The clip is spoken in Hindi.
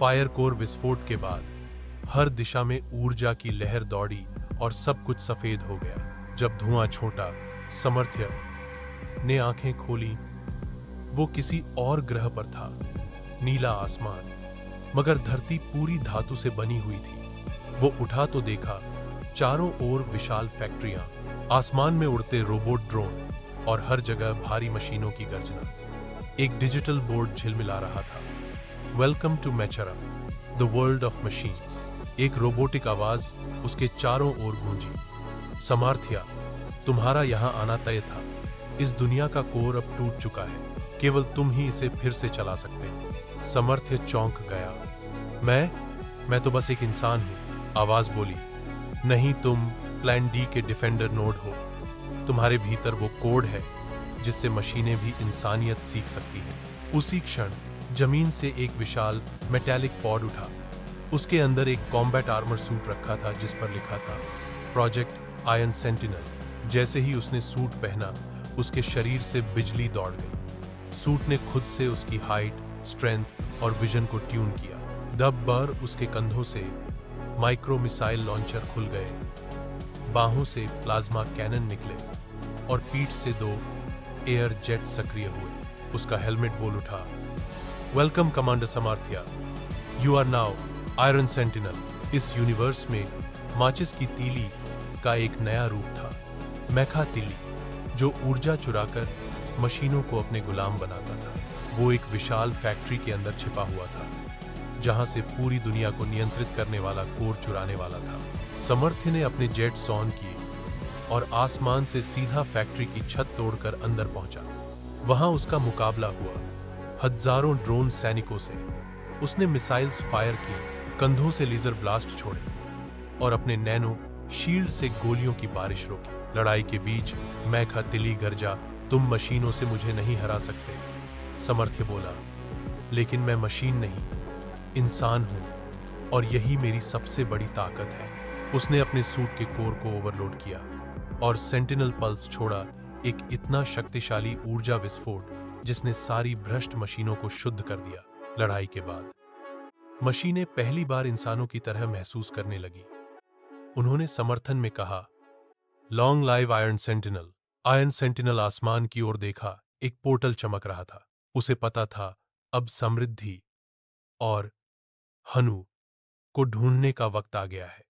फायर कोर विस्फोट के बाद हर दिशा में ऊर्जा की लहर दौड़ी और सब कुछ सफेद हो गया। जब धुआं छोटा, समर्थ्य ने आंखें खोली। वो किसी और ग्रह पर था। नीला आसमान, मगर धरती पूरी धातु से बनी हुई थी। वो उठा तो देखा, चारों ओर विशाल फैक्ट्रियां, आसमान में उड़ते रोबोट ड्रोन और हर जगह भारी मशीनों की गर्जना। एक डिजिटल बोर्ड झिलमिला रहा था। Welcome to Mechra, the world of machines. एक रोबोटिक आवाज उसके चारों ओर गूंजी। समर्थ्या, तुम्हारा यहां आना तय था। इस दुनिया का कोर अब टूट चुका है। केवल तुम ही इसे फिर से चला सकते हो। समर्थ्य चौंक गया। मैं तो बस एक इंसान हूं, आवाज बोली। नहीं, तुम प्लान डी के डिफेंडर नोड हो। तुम्हारे भीतर वो कोड है जिससे मशीनें भी इंसानियत सीख सकती हैं। उसी क्षण जमीन से एक विशाल मेटालिक पॉड उठा। उसके अंदर एक कॉम्बैट आर्मर सूट रखा था जिस पर लिखा था प्रोजेक्ट आयरन सेंटिनल। जैसे ही उसने सूट पहना, उसके शरीर से बिजली दौड़ गई। सूट ने खुद से उसकी हाइट, स्ट्रेंथ और विजन को ट्यून किया। दब-बर उसके कंधों से माइक्रो मिसाइल लॉन्चर खुल गए। बाहों से प्लाज्मा कैनन निकले और पीठ से 2 एयर जेट सक्रिय हुए। उसका हेलमेट बोल उठा, welcome commander Samarthya, you are now Iron Sentinel. इस यूनिवर्स में माचिस की तीली का एक नया रूप था, मैखा तीली, जो ऊर्जा चुराकर मशीनों को अपने गुलाम बनाता था। वो एक विशाल फैक्ट्री के अंदर छिपा हुआ था, जहां से पूरी दुनिया को नियंत्रित करने वाला कोर चुराने वाला था। समर्थ्य ने अपने जेट्स ऑन किए और आसमान से सीधा फैक्ट्री की छत तोड़कर अंदर पहुंचा। वहां उसका मुकाबला हुआ हजारों ड्रोन सैनिकों से। उसने मिसाइल्स फायर किए, कंधों से लेजर ब्लास्ट छोड़े और अपने नैनो शील्ड से गोलियों की बारिश रोकी। लड़ाई के बीच मैखा तिली गरजा, तुम मशीनों से मुझे नहीं हरा सकते। समर्थ्य बोला, लेकिन मैं मशीन नहीं, इंसान हूं और यही मेरी सबसे बड़ी ताकत है। उसने अपने सूट के कोर को ओवरलोड किया और सेंटिनल पल्स छोड़ा, एक इतना शक्तिशाली ऊर्जा विस्फोट जिसने सारी भ्रष्ट मशीनों को शुद्ध कर दिया। लड़ाई के बाद मशीनें पहली बार इंसानों की तरह महसूस करने लगी। उन्होंने समर्थन में कहा, long live iron sentinel. Iron sentinel आसमान की ओर देखा। एक पोर्टल चमक रहा था। उसे पता था अब समृद्धि और हनु को ढूंढने का वक्त आ गया है।